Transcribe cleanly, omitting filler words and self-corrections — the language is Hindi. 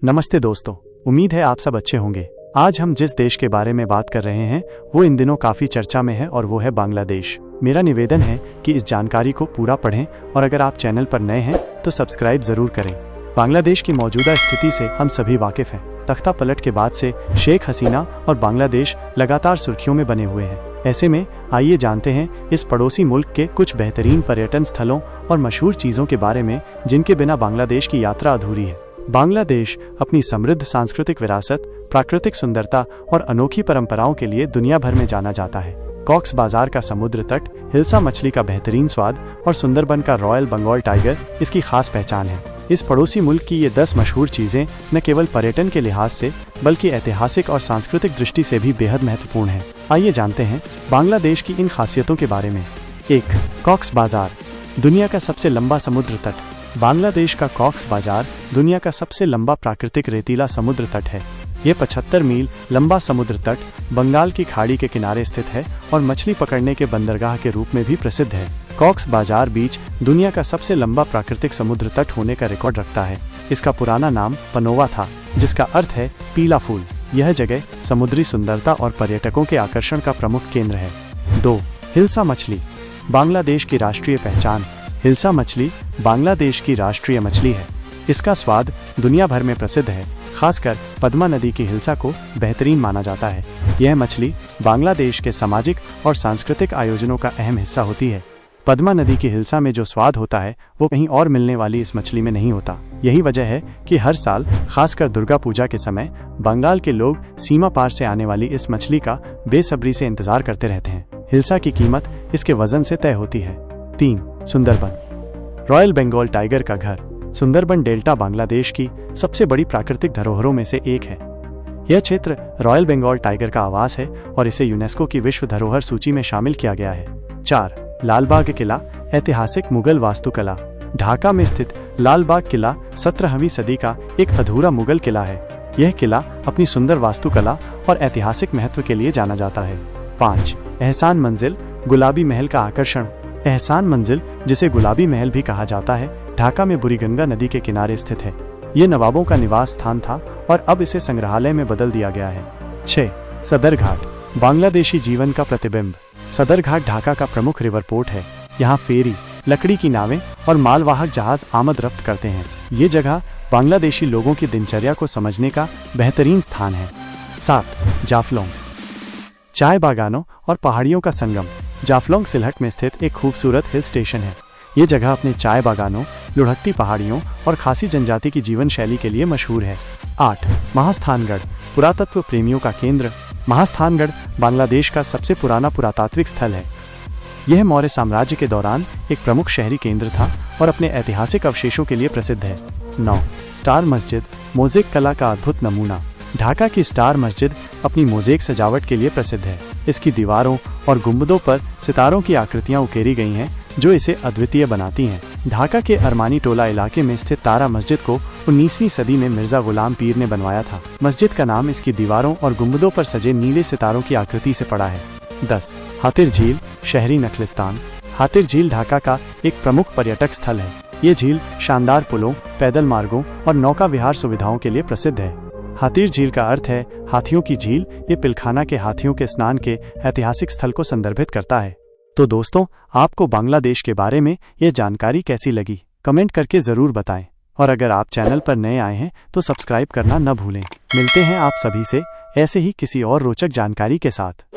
नमस्ते दोस्तों, उम्मीद है आप सब अच्छे होंगे। आज हम जिस देश के बारे में बात कर रहे हैं वो इन दिनों काफी चर्चा में है और वो है बांग्लादेश। मेरा निवेदन है कि इस जानकारी को पूरा पढ़ें और अगर आप चैनल पर नए हैं तो सब्सक्राइब जरूर करें। बांग्लादेश की मौजूदा स्थिति से हम सभी वाकिफ हैं। तख्ता पलट के बाद से शेख हसीना और बांग्लादेश लगातार सुर्खियों में बने हुए हैं। ऐसे में आइए जानते हैं इस पड़ोसी मुल्क के कुछ बेहतरीन पर्यटन स्थलों और मशहूर चीज़ों के बारे में जिनके बिना बांग्लादेश की यात्रा अधूरी है। बांग्लादेश अपनी समृद्ध सांस्कृतिक विरासत, प्राकृतिक सुंदरता और अनोखी परंपराओं के लिए दुनिया भर में जाना जाता है। कॉक्स बाजार का समुद्र तट, हिल्सा मछली का बेहतरीन स्वाद और सुंदरबन का रॉयल बंगाल टाइगर इसकी खास पहचान है। इस पड़ोसी मुल्क की ये 10 मशहूर चीज़ें न केवल पर्यटन के लिहाज से बल्कि ऐतिहासिक और सांस्कृतिक दृष्टि से भी बेहद महत्वपूर्ण है। आइए जानते हैं बांग्लादेश की इन खासियतों के बारे में। 1. कॉक्स बाजार, दुनिया का सबसे लंबा समुद्र तट। बांग्लादेश का कॉक्स बाजार दुनिया का सबसे लंबा प्राकृतिक रेतीला समुद्र तट है। यह 75 मील लंबा समुद्र तट बंगाल की खाड़ी के किनारे स्थित है और मछली पकड़ने के बंदरगाह के रूप में भी प्रसिद्ध है। कॉक्स बाजार बीच दुनिया का सबसे लंबा प्राकृतिक समुद्र तट होने का रिकॉर्ड रखता है। इसका पुराना नाम पनोवा था, जिसका अर्थ है पीला फूल। यह जगह समुद्री सुंदरता और पर्यटकों के आकर्षण का प्रमुख केंद्र है। 2. हिल्सा मछली, बांग्लादेश की राष्ट्रीय पहचान। हिल्सा मछली बांग्लादेश की राष्ट्रीय मछली है। इसका स्वाद दुनिया भर में प्रसिद्ध है। खासकर पद्मा नदी की हिल्सा को बेहतरीन माना जाता है। यह मछली बांग्लादेश के सामाजिक और सांस्कृतिक आयोजनों का अहम हिस्सा होती है। पद्मा नदी की हिल्सा में जो स्वाद होता है वो कहीं और मिलने वाली इस मछली में नहीं होता। यही वजह है कि हर साल खासकर दुर्गा पूजा के समय बंगाल के लोग सीमा पार से आने वाली इस मछली का बेसब्री से इंतजार करते रहते हैं। हिल्सा की कीमत इसके वजन से तय होती है। 3. सुंदरबन, रॉयल बंगाल टाइगर का घर। सुंदरबन डेल्टा बांग्लादेश की सबसे बड़ी प्राकृतिक धरोहरों में से एक है। यह क्षेत्र रॉयल बंगाल टाइगर का आवास है और इसे यूनेस्को की विश्व धरोहर सूची में शामिल किया गया है। 4. लाल बाग किला, ऐतिहासिक मुगल वास्तुकला। ढाका में स्थित लाल बाग किला 17वीं सदी का एक अधूरा मुगल किला है। यह किला अपनी सुंदर वास्तुकला और ऐतिहासिक महत्व के लिए जाना जाता है। 5. एहसान मंजिल, गुलाबी महल का आकर्षण। एहसान मंजिल, जिसे गुलाबी महल भी कहा जाता है, ढाका में बुरीगंगा नदी के किनारे स्थित है। ये नवाबों का निवास स्थान था और अब इसे संग्रहालय में बदल दिया गया है। 6. सदर घाट, बांग्लादेशी जीवन का प्रतिबिंब। सदर घाट ढाका का प्रमुख रिवर पोर्ट है। यहाँ फेरी, लकड़ी की नावें और मालवाहक जहाज आमद रफ्त करते हैं। ये जगह बांग्लादेशी लोगों की दिनचर्या को समझने का बेहतरीन स्थान है। 7. जाफलोंग, चाय बागानों और पहाड़ियों का संगम। जाफलोंग सिलहट में स्थित एक खूबसूरत हिल स्टेशन है। ये जगह अपने चाय बागानों, लुढ़कती पहाड़ियों और खासी जनजाति की जीवन शैली के लिए मशहूर है। 8. महास्थानगढ़, पुरातत्व प्रेमियों का केंद्र। महास्थानगढ़ बांग्लादेश का सबसे पुराना पुरातात्विक स्थल है। यह मौर्य साम्राज्य के दौरान एक प्रमुख शहरी केंद्र था और अपने ऐतिहासिक अवशेषों के लिए प्रसिद्ध है। 9. स्टार मस्जिद, मोज़ेक कला का अद्भुत नमूना। ढाका की स्टार मस्जिद अपनी मोज़ेक सजावट के लिए प्रसिद्ध है। इसकी दीवारों और गुंबदों पर सितारों की आकृतियां उकेरी गई हैं जो इसे अद्वितीय बनाती हैं। ढाका के अरमानी टोला इलाके में स्थित तारा मस्जिद को 19वीं सदी में मिर्जा गुलाम पीर ने बनवाया था। मस्जिद का नाम इसकी दीवारों और गुंबदों पर सजे नीले सितारों की आकृति से पड़ा है। 10. हातिर झील, शहरी नखलिस्तान। हातिर झील ढाका का एक प्रमुख पर्यटक स्थल है। ये झील शानदार पुलों, पैदल मार्गों और नौका विहार सुविधाओं के लिए प्रसिद्ध है। हातिर झील का अर्थ है हाथियों की झील। ये पिलखाना के हाथियों के स्नान के ऐतिहासिक स्थल को संदर्भित करता है। तो दोस्तों, आपको बांग्लादेश के बारे में ये जानकारी कैसी लगी, कमेंट करके जरूर बताएं और अगर आप चैनल पर नए आए हैं तो सब्सक्राइब करना न भूलें। मिलते हैं आप सभी से ऐसे ही किसी और रोचक जानकारी के साथ।